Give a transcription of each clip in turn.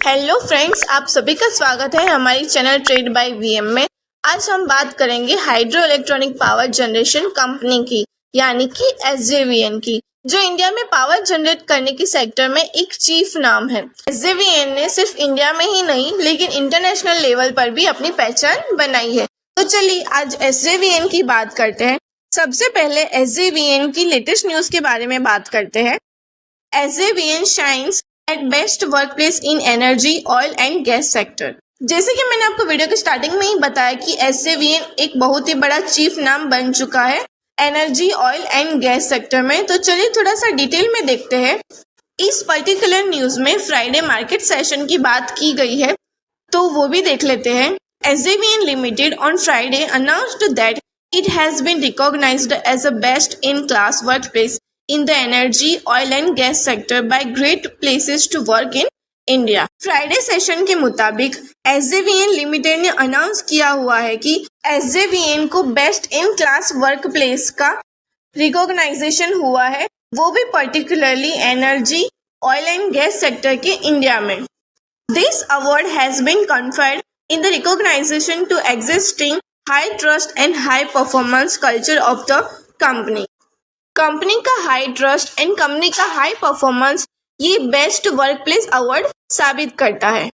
Hello friends, आप सभी का स्वागत है हमारी चैनल ट्रेड बाय वीएम में। आज हम बात करेंगे hydro electronic power generation company की, यानी कि एसजेवीएन की, जो इंडिया में पावर जनरेट करने की सेक्टर में एक चीफ नाम है। एसजेवीएन ने सिर्फ इंडिया में ही नहीं लेकिन इंटरनेशनल लेवल पर भी अपनी पहचान बनाई है। तो चलिए आज एसजेवीएन की बात करते हैं। सबसे पहले एसजेवीएन की लेटेस्ट न्यूज के बारे में बात करते हैं। SJVN shines at best workplace in energy, oil and gas sector. जैसे कि मैंने आपको वीडियो के स्टार्टिंग में ही बताया कि एसजेवीएन एक बहुत ही बड़ा चीफ नाम बन चुका है energy, oil and gas sector में। तो चलिए थोड़ा सा डिटेल में देखते हैं। इस पर्टिकुलर न्यूज में फ्राइडे मार्केट सेशन की बात की गई है, तो वो भी देख लेते हैं। SJVN limited on Friday announced that it has been recognized as a best-in-class workplace in the energy, oil and gas sector by Great Places to Work in India। Friday session के मुताबिक एसजेवीएन लिमिटेड ने announce किया हुआ है कि SJVN को best in class work place का recognisation हुआ है, वो भी particularly energy, oil and gas sector के इंडिया में। This award has been conferred in the recognisation to existing high trust and high performance culture of the company. Company का high trust and company का high performance ये best work place award साबित करता है।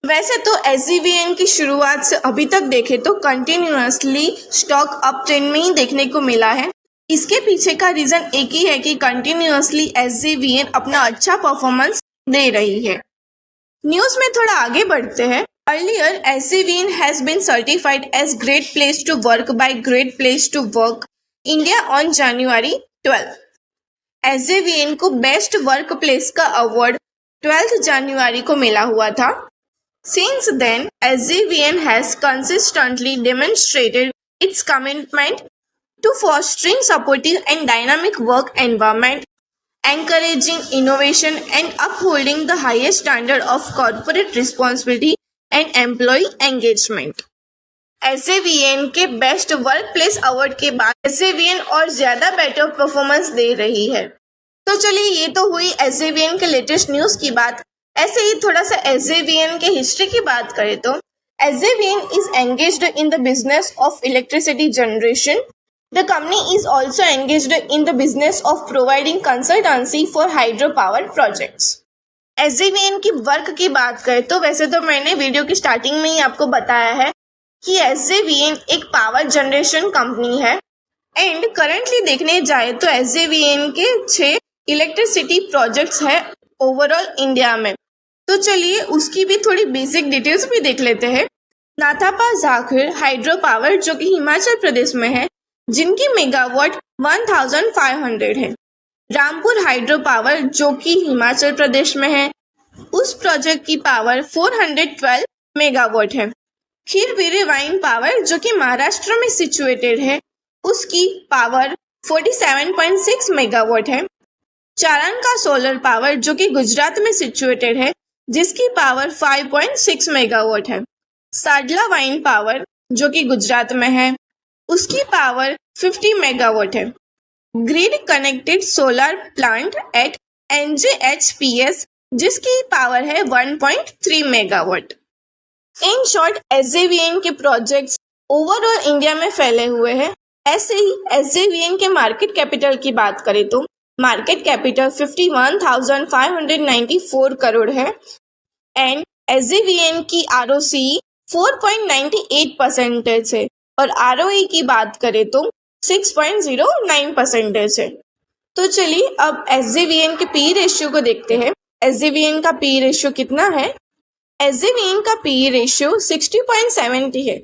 वैसे तो SJVN की शुरुआत से अभी तक देखें तो कंटिन्यूअसली स्टॉक अप ट्रेंड में ही देखने को मिला है। इसके पीछे का रीजन एक ही है कि कंटिन्यूअसली एसजेवीएन अपना अच्छा परफॉर्मेंस दे रही है। न्यूज में थोड़ा आगे बढ़ते हैं। Earlier, SJVN has been certified as Great Place to Work by Great Place to Work India on January 12। SJVN को बेस्ट वर्क प्लेस का अवार्ड 12 जनवरी को मिला हुआ था। Since then, SJVN has consistently demonstrated its commitment to fostering supportive and dynamic work environment, encouraging innovation and upholding the highest standard of corporate responsibility and employ engagement. SJVN के best work place award के बाद SJVN और ज्यादा better performance दे रही है। तो चलिए ये तो हुई एसजेवीएन के लेटेस्ट न्यूज की बात। ऐसे ही थोड़ा सा एसजेवीएन के हिस्ट्री की बात करें तो SJVN is engaged in the business of electricity generation. The company is also engaged in the business of providing consultancy for hydro power projects. SJVN की वर्क की बात करें तो वैसे तो मैंने वीडियो की स्टार्टिंग में ही आपको बताया है कि एसजेवीएन एक पावर जनरेशन कंपनी है एंड करंटली देखने जाए तो एसजेवीएन के 6 इलेक्ट्रिसिटी प्रोजेक्ट्स हैं ओवरऑल इंडिया में। तो चलिए उसकी भी थोड़ी बेसिक डिटेल्स भी देख लेते हैं। नाथापा झाखिर हाइड्रो पावर जो कि हिमाचल प्रदेश में है, जिनकी मेगावाट 1500 है। रामपुर हाइड्रो पावर जो कि हिमाचल प्रदेश में है, उस प्रोजेक्ट की पावर 412 मेगावाट है। खीरवीरी वाइन पावर जो कि महाराष्ट्र में सिचुएटेड है, उसकी पावर 47.6 मेगावाट है। चारण का सोलर पावर जो कि गुजरात में सिचुएटेड है, जिसकी पावर 5.6 मेगावाट है। साडला वाइन पावर जो कि गुजरात में है, उसकी पावर 50 मेगावाट है। Grid connected solar plant at NJHPS जिसकी पावर है 1.3 मेगावाट। इन शॉर्ट एसजेवीएन के प्रोजेक्ट्स ओवरऑल इंडिया में फैले हुए हैं। ऐसे ही एसजेवीएन के मार्केट कैपिटल की बात करें तो मार्केट कैपिटल 51,594 करोड़ है एंड एसजेवीएन की ROCE 4.98% है और ROE की बात करें तो 6.09% है। तो चलिए अब एसजेवीएन के पी रेशियो को देखते हैं। एसजेवीएन का पी रेशियो कितना है? एसजेवीएन का पी रेशियो 60.70 है।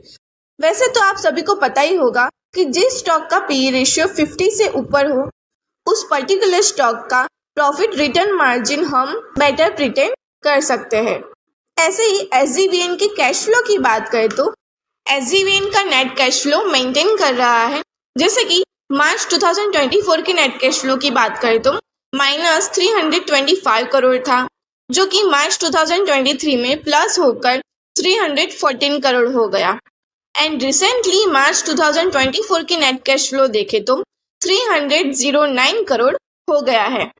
वैसे तो आप सभी को पता ही होगा कि जिस स्टॉक का पी रेशियो 50 से ऊपर हो, उस पर्टिकुलर स्टॉक का प्रॉफिट रिटर्न मार्जिन हम बेटर प्रिटेंड कर सकते हैं। ऐसे ही एसजेवीएन की कैश फ्लो की बात करें तो एसजेवीएन का नेट कैश फ्लो मेंटेन कर रहा है। जैसे कि मार्च 2024 के नेट कैश फ्लो की बात करें तो -325 करोड़ था, जो कि मार्च 2023 में प्लस होकर 314 करोड़ हो गया एंड रिसेंटली मार्च 2024 की नेट कैश फ्लो देखे तो 309 करोड़ हो गया है।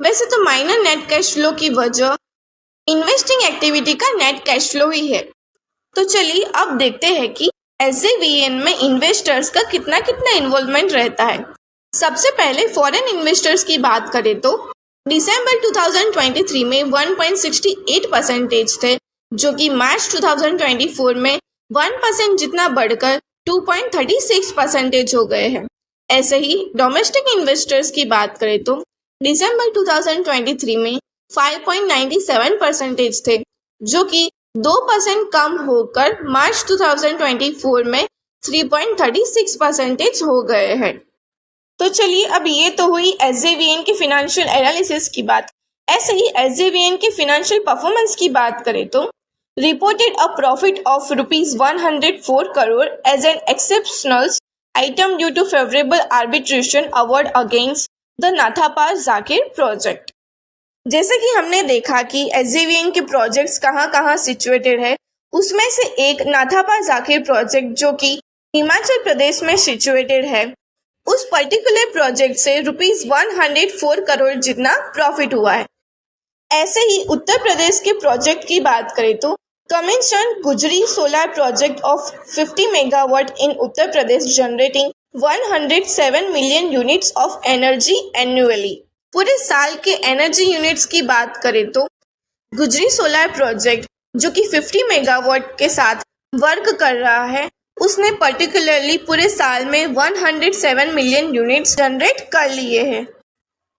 वैसे तो माइनर नेट कैश फ्लो की वजह इन्वेस्टिंग एक्टिविटी का नेट कैश फ्लो ही है। तो चलिए अब देखते हैं कि SJVN में इन्वेस्टर्स का कितना कितना इन्वॉल्वमेंट रहता है। सबसे पहले फॉरेन इन्वेस्टर्स की बात करें तो दिसंबर 2023 में 1.68% थे, जो कि मार्च 2024 में 1% जितना बढ़कर 2.36% हो गए हैं। ऐसे ही डोमेस्टिक इन्वेस्टर्स की बात करें तो दिसंबर 2023 में 5.97% थे, जो कि 2% कम होकर मार्च 2024 में 3.36% हो गए हैं। तो चलिए अब ये तो हुई SJVN के फिनेंशियल एनालिसिस की बात। ऐसे ही SJVN के फिनेंशियल परफॉर्मेंस की बात करें तो reported a profit of ₹104 crore as an exceptional item due to favourable arbitration award against the Nathpa Jhakri project. जैसे कि हमने देखा कि SJVN के प्रोजेक्ट्स कहाँ कहाँ सिचुएटेड है, उसमें से एक नाथापाल जाकिर प्रोजेक्ट जो कि हिमाचल प्रदेश में सिचुएटेड है, उस पर्टिकुलर प्रोजेक्ट से ₹104 करोड़ जितना प्रॉफिट हुआ है। ऐसे ही उत्तर प्रदेश के प्रोजेक्ट की बात करें तो कमिंसन गुजरी solar project of 50 megawatt in Uttar Pradesh generating 107 million units of energy annually. पूरे साल के एनर्जी यूनिट्स की बात करें तो गुजरी सोलर प्रोजेक्ट जो कि 50 मेगावाट के साथ वर्क कर रहा है, उसने पर्टिकुलरली पूरे साल में 107 मिलियन यूनिट्स जनरेट कर लिए हैं।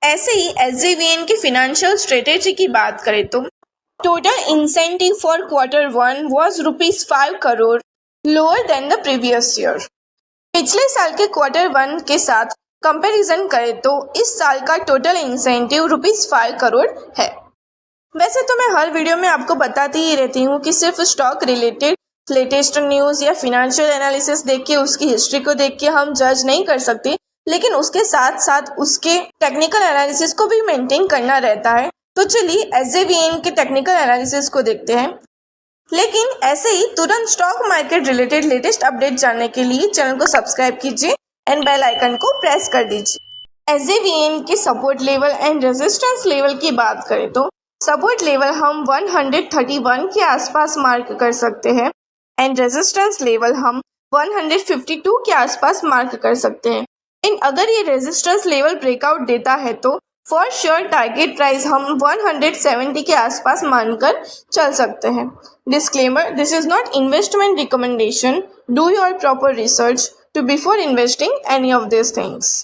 ऐसे ही SJVN की फिनेंशियल स्ट्रेटेजी की बात करें तो total incentive for Q1 was ₹5 crore lower than the previous year. पिछले साल के Q1 के साथ कंपैरिजन करें तो इस साल का टोटल इंसेंटिव ₹5 करोड़ है। वैसे तो मैं हर वीडियो में आपको बताती ही रहती हूँ कि सिर्फ स्टॉक रिलेटेड लेटेस्ट न्यूज़ या फिनेंशियल एनालिसिस देख के, उसकी हिस्ट्री को देख के हम जज नहीं कर सकते, लेकिन उसके साथ साथ उसके टेक्निकल एनालिसिस को भी मेंटेन करना रहता है। तो चलिए SJVN के टेक्निकल एनालिसिस को देखते हैं। लेकिन ऐसे ही तुरंत stock market related latest update जानने के लिए चैनल को सब्सक्राइब कीजिए एंड बेल आइकन को प्रेस कर दीजिए। SJVN के support level and resistance level की बात करें तो सपोर्ट लेवल हम 131 के आसपास मार्क कर सकते हैं एंड रेजिस्टेंस लेवल हम 152 के आसपास मार्क कर सकते हैं। अगर ये रेजिस्टेंस लेवल ब्रेकआउट देता है तो फॉर श्योर टारगेट प्राइस हम 170 के आसपास मानकर चल सकते हैं। Disclaimer, this is not investment recommendation. Do your proper research too before investing any of this things.